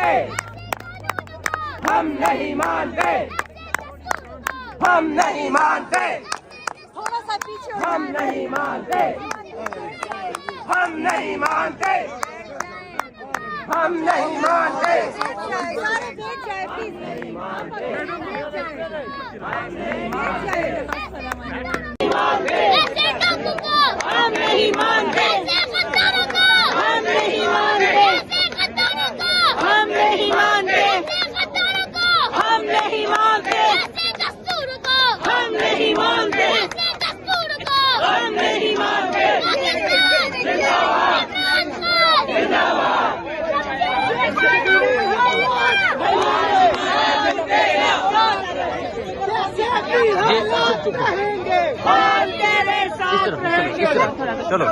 मानते, हम नहीं मानते, हम नहीं मानते, थोड़ा सा पीछे हो हम नहीं मानते, हम नहीं मानते, हम नहीं मानते, सारे बैठ जाए प्लीज। ऐसे कामों को हम नहीं मानते, ऐसे गद्दारों को हम नहीं मानते, ऐसे गद्दारों को हम नहीं मानते, ऐसे गद्दारों को हम नहीं मानते, ऐसे दस्तूर को हम नहीं मानते, ऐसे दस्तूर को हम नहीं मानते। जिंदाबाद जिंदाबाद चलो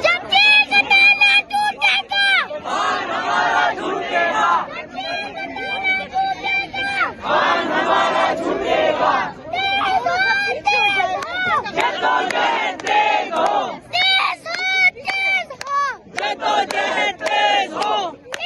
जब तेग डाला टूटेगा, हमारा झूठेगा, हमारा झूठेगा, जद्दोजहद तेज हो, तेज हो, जद्दोजहद तेज हो,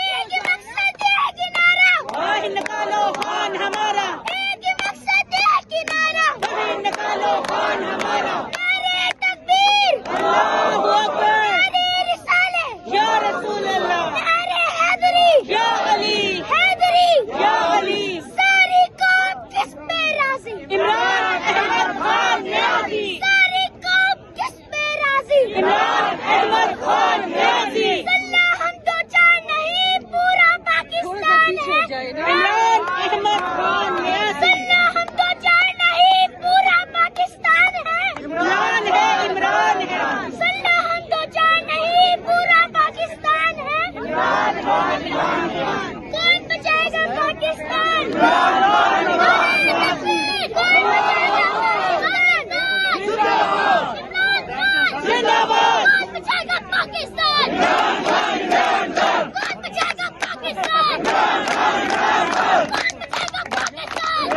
एक मकसद एक किनारा, बाहर निकालो खान हमारा, एक मकसद एक किनारा, बाहर निकालो खान हमारा। नारे तकबीर, अल्लाहू अकबर, नारे रिसाले, या रसूल अल्लाह, नारे हैदरी, या अली, हैदरी, या अली। सारी कौम किस पे राजी, इमरान अहमद खान न्याजी, सारी कौम किस पे राजी, इमरान अहमद खान न्याजी। सल्ला हम तो चार नहीं पूरा पाकिस्तान है, इमरान अहमद खान न्याजी। सल्ला हम तो चार नहीं पूरा पाकिस्तान है, इमरान है, इमरान है। सल्ला हम तो चार नहीं पूरा पाकिस्तान है, इमरान है। कौन बचाएगा पाकिस्तान, कौन बचाएगा जिंदाबाद, कौन बचाएगा पाकिस्तान, कौन बचाएगा पाकिस्तान, कौन बचाएगा पाकिस्तान।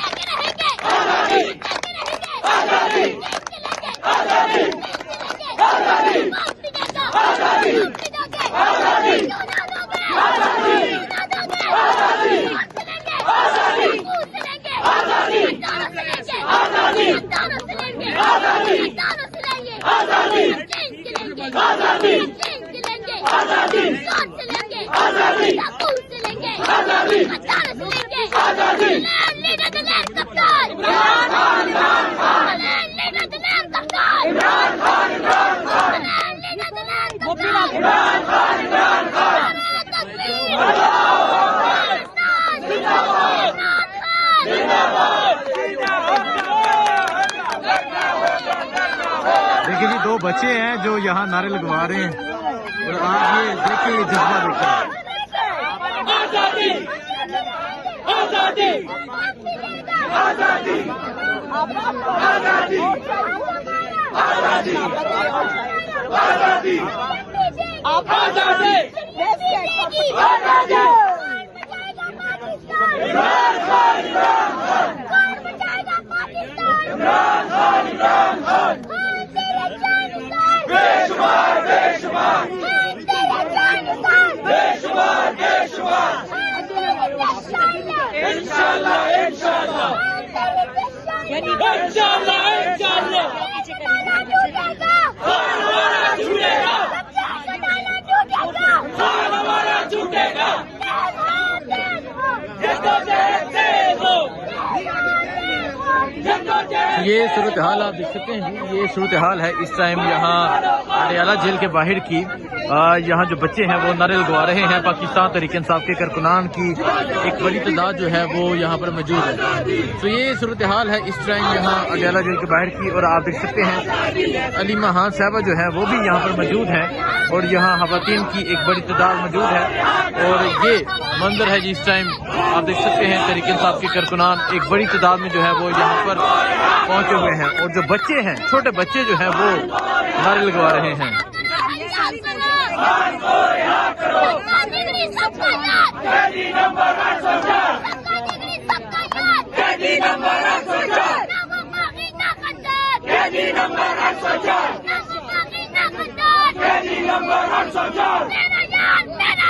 लेके रहेंगे आजादी, लेके रहेंगे आजादी, लेके लेंगे आजादी, लेके आजादी, कौन पिटेगा आजादी, पिटोगे आजादी, क्यों ना दोगे आजादी, ना दोगे आजादी, कौन से लेंगे आजादी, कूद से लेंगे आजादी, दानों से लेंगे आजादी, दानों से लेंगे आजादी, दानों से लेंगे आजादी, चेंज के लेंगे आजादी, चेंज के लेंगे आजादी, कौन से लेंगे आजादी, कूद से लेंगे आजादी, दानों से लेंगे आजादी। लीडर द लैंड कप्तान Imran Khan, Imran Khan, leader the land कप्तान Imran Khan, Imran Khan, leader the land कप्तान इमरान खान, इमरान खान। देखिए जी, दो बच्चे हैं जो यहाँ नारे लगवा रहे हैं और आप ये देखिए, ये जज्बा देखिए। आजादी, आजादी, आजादी, आजादी, आजादी, आजादी, आजादी, आजादी। इमरान खान, इमरान खान, कौन बचाएगा पाकिस्तान, इमरान खान, इमरान खान। बेशुमार, बेशुमार, बेशुमार, बेशुमार। इंशाल्लाह, इंशाल्लाह, इंशाल्लाह, इंशाल्लाह। खान हमारा छूटेगा, खान हमारा छूटेगा। जद्दोजहद तेज हो, जद्दोजहद। ये सूरत हाल आप देख सकते हैं जी, ये सूरत हाल है इस टाइम यहाँ अडयाला जेल के बाहर की। यहाँ जो बच्चे हैं वो नारे लगवा रहे हैं। पाकिस्तान तहरीक इंसाफ के कारकुनान की एक बड़ी तादाद जो है वो यहाँ पर मौजूद है। तो ये सूरत हाल है इस टाइम यहाँ अडयाला जेल के बाहर की। और आप देख सकते हैं अलीमा खान साहबा जो है वो भी यहाँ पर मौजूद है और यहाँ खवातीन की एक बड़ी तादाद मौजूद है। और ये मंजर है जी इस टाइम आप देख सकते हैं तहरीक इंसाफ के कारकुनान एक बड़ी तादाद में जो है वो यहाँ पर पहुंचे हुए हैं। और जो बच्चे हैं, छोटे बच्चे जो हैं वो नारे लगवा रहे हैं। नंबर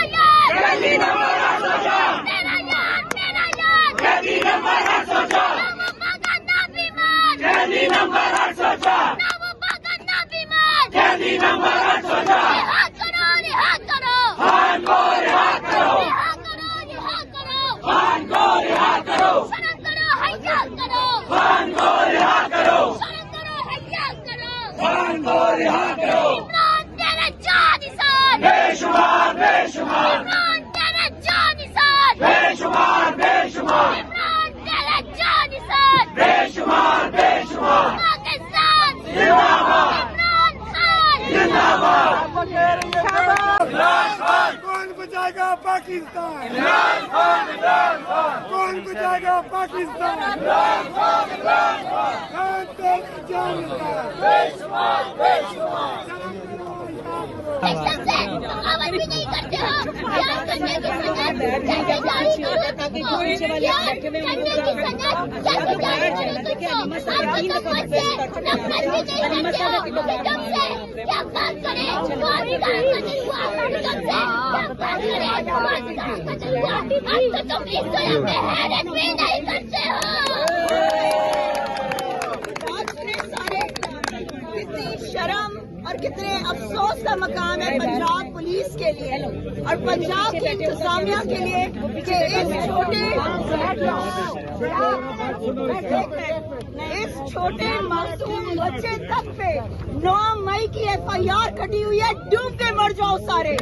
नंबर 804 रिहा करो, रिहा करो, खान को रिहा करो, रिहा करो, रिहा करो, खान को रिहा करो, शर्म करो, हया करो, खान को रिहा करो, शर्म करो, हया करो, खान को रिहा करो। इमरान तेरा जानिसार, बेशुमार बेशुमार इमरान तेरा जानिसार, बेशुमार बेशुमार इमरान तेरा जानिसार, बेशुमार बेशुमार पाकिस्तान जिंदाबाद इमरान खान जिंदाबाद। कौन बचाएगा पाकिस्तान? इमरान खान इमरान खान कौन बचाएगा पाकिस्तान? खान तेरा जानकार। सेक्शन से बगावत भी नहीं करते हो, क्या करने की सजा कैसे जारी करो तुमको, क्या करने की सजा कैसे जारी करो तुमको, आपको तो मुझसे नफरत भी नहीं करते हो, निगम से क्या बात करें, वारदात का जलवा, निगम से क्या बात करें, वारदात का जलवा, अब तो तुम इस तरह में हैरत भी नहीं करते हो। कितनी शर्म और कितने अफसोस का मकाम है पंजाब पुलिस के लिए और पंजाब की इंतजामिया के लिए कि इस छोटे मासूम बच्चे तक पे 9 मई की FIR कटी हुई है। डूब के मर जाओ सारे।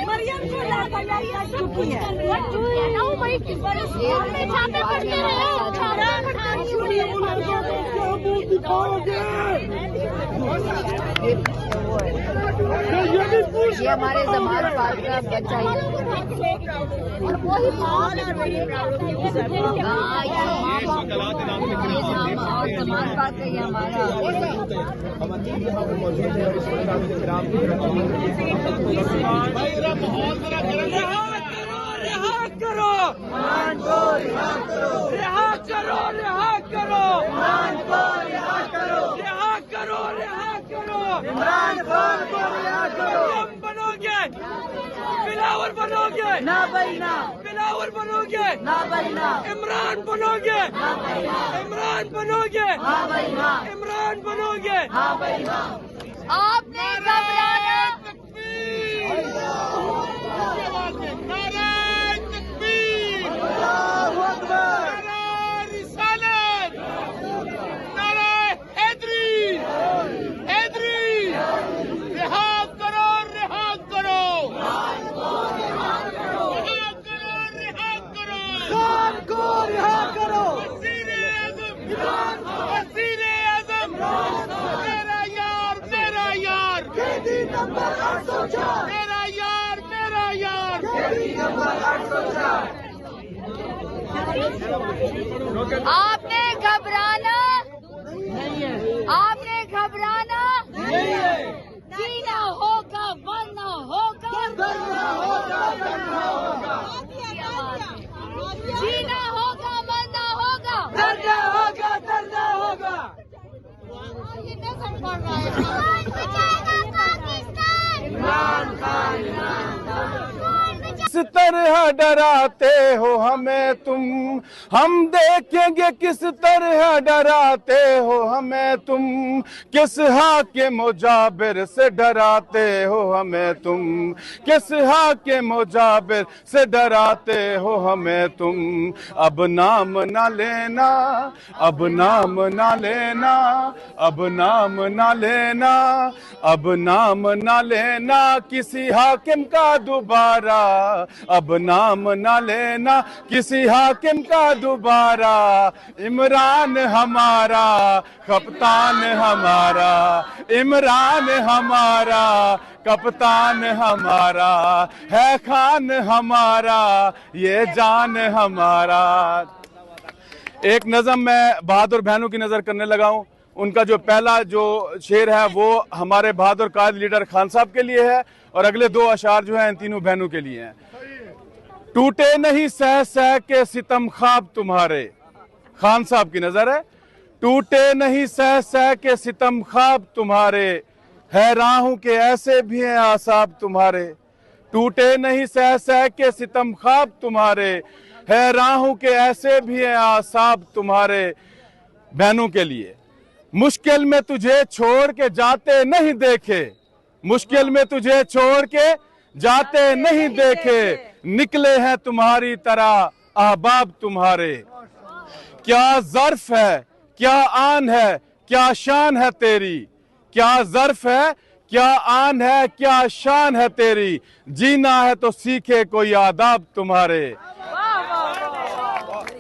मरियम को लापरवाही चुकी है। 9 मई की बरसात में छापे पड़ते रहे हो, ये हमारे जमात पार्क का बच्चा ही जमात पार्क का ये हमारा रिहा करो, खान को रिहा करो, रिहा करो, रिहा करो, खान को रिहा करो, रिहा करो, रिहा करो, इमरान खान को रिहा करो। तुम बनोगे बिलावर, बनोगे ना भाई ना, बिलावर बनोगे ना भाई ना, इमरान बनोगे ना भाई ना, इमरान बनोगे हाँ भाई हाँ, इमरान बनोगे हाँ भाई हाँ। आपने घबराना मेरा यार, मेरा यार। आपने घबराना, आपने घबराना जीना होगा, बनना होगा, जीना होगा, बनना होगा, डरना होगा, डरना होगा। ये नजर पड़ रहा है। कौन बचाएगा पाकिस्तान? इमरान खान, इमरान खान। किस तरह डराते हो हमें तुम, हम देखेंगे किस तरह डराते हो हमें तुम, किस हाकिम मुजाबिर से डराते हो हमें तुम, किस हाकिम मुजाबिर से डराते हो हमें तुम। अब नाम ना लेना, अब नाम ना लेना, अब नाम ना लेना, अब नाम ना लेना किसी हाकिम का दोबारा, अब नाम ना लेना किसी हाकिम का दोबारा। इमरान हमारा, कप्तान हमारा, इमरान हमारा, कप्तान हमारा, है खान हमारा, ये जान हमारा। एक नज़म मैं बहादुर बहनों की नज़र करने लगा हूँ। उनका जो पहला जो शेर है वो हमारे बहादुर कायद लीडर खान साहब के लिए है और अगले 2 अशार जो हैं इन तीनों बहनों के लिए हैं। टूटे नहीं सह सह के सितम ख्वाब तुम्हारे, खान साहब की नजर है। टूटे नहीं सह सह के सितम ख्वाब तुम्हारे, हैरान हूं के ऐसे भी हैं आसाब तुम्हारे। टूटे नहीं सह सह के सितम ख्वाब तुम्हारे, हैरान हूं के ऐसे भी हैं आसाब तुम्हारे। बहनों के लिए मुश्किल में तुझे छोड़ के जाते नहीं देखे, मुश्किल में तुझे छोड़ के जाते नहीं देखे, निकले हैं तुम्हारी तरह अहबाब तुम्हारे। क्या ज़र्फ है, क्या आन है, क्या शान है तेरी, क्या ज़र्फ है, क्या आन है, क्या शान है तेरी, जीना है तो सीखे कोई आदाब तुम्हारे।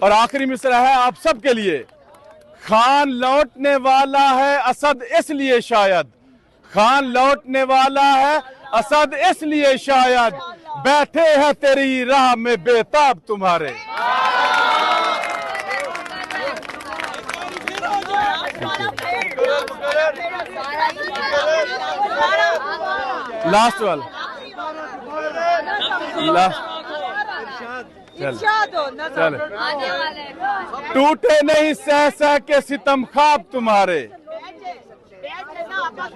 और आखिरी मिसरा है आप सबके लिए। खान लौटने वाला है असद इसलिए शायद, खान लौटने वाला है असद इसलिए शायद, बैठे हैं तेरी राह में बेताब तुम्हारे। लास्ट वाला चल टूटे नहीं सह सह के सितम ख्वाब तुम्हारे,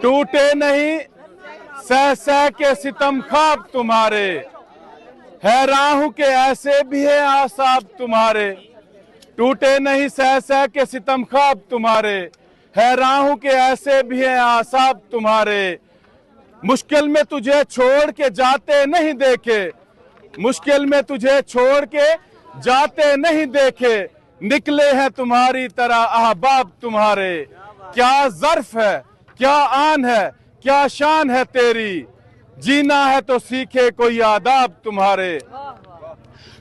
टूटे नहीं सह सह के सितम ख्वाब तुम्हारे, हैरान हूं के ऐसे भी है आसाब तुम्हारे। टूटे नहीं सह सह के सितम ख्वाब तुम्हारे, हैरान हूं के ऐसे भी है आसाब तुम्हारे। मुश्किल में तुझे छोड़ के जाते नहीं देखे, मुश्किल में तुझे छोड़ के जाते नहीं देखे, निकले हैं तुम्हारी तरह अहबाब तुम्हारे। क्या ज़र्फ है, क्या आन है, क्या शान है तेरी, जीना है तो सीखे कोई आदाब तुम्हारे।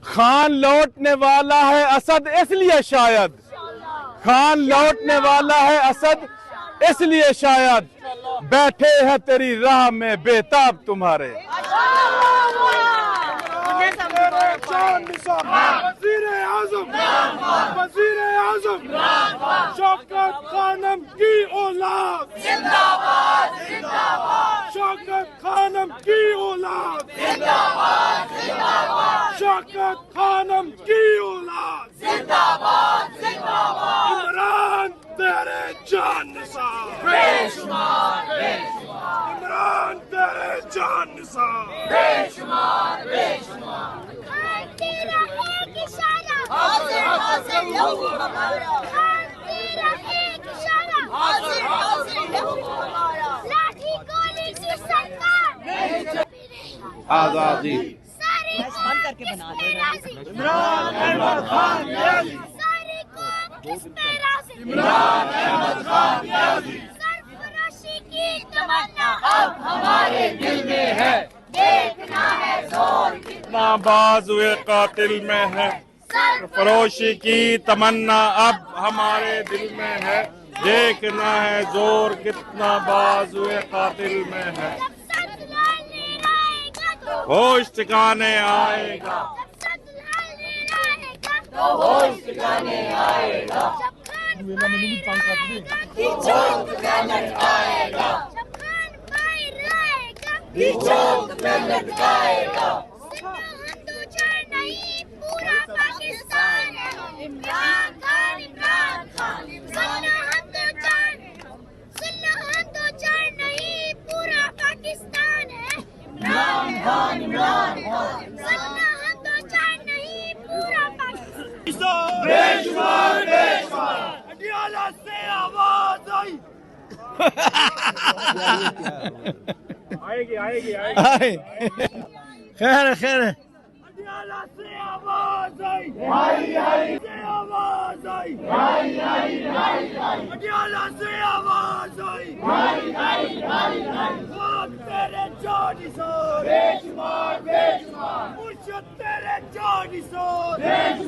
खान लौटने वाला है असद इसलिए शायद, खान लौटने वाला है असद इसलिए शायद, बैठे हैं तेरी राह में बेताब तुम्हारे। वज़ीर आज़म शौकत खानम की औलाद जिंदाबाद जिंदाबाद, शौकत खानम की औलाद जिंदाबाद जिंदाबाद, शौकत खानम की औलाद जिंदाबाद जिंदाबाद, इमरान तेरे जान निसार बेशुमार बेशुमार, इमरान तेरे जान निसार बेशुमार बेशुमार। तेरा एक इशारा हाजिर हाजिर लहू हमारा, तेरा एक इशारा हाजिर हाजिर लहू हमारा, लाठी गोली की सरकार आजादी सारी कौम किस पे राजी, इमरान अहमद खान नियाज़ी, सारी कौम किस पे राजी, इमरान अहमद खान नियाज़ी, सरफरोशी की तमन्ना अब हमारे दिल में है, देखना है जोर कितना बाजुए कातिल में है, फरोशी की तमन्ना अब हमारे दिल में है, देखना है जोर कितना बाजुए कातिल में है। होश ठिकाने आएगा, होश ठिकाने आएगा, चौक में लटकाएगा, चौक में लटकाएगा। नहीं पूरा पाकिस्तान है, इमरान खान इमरान खान, सुनो हम तो चार नहीं पूरा पाकिस्तान है, इमरान खान इमरान खान, सुनो हम तो चार नहीं पूरा पाकिस्तान। बेशुमार बेशुमार, अडियाला से आवाज आई, आएगी आएगी आएगी, खैर खैर अडियाला से आवाज आई, से आवाज आई, अडियाला से आवाज आई, खान तेरे जानी सो बेशुमार बेशुमार, मुर्शद तेरे जानी सो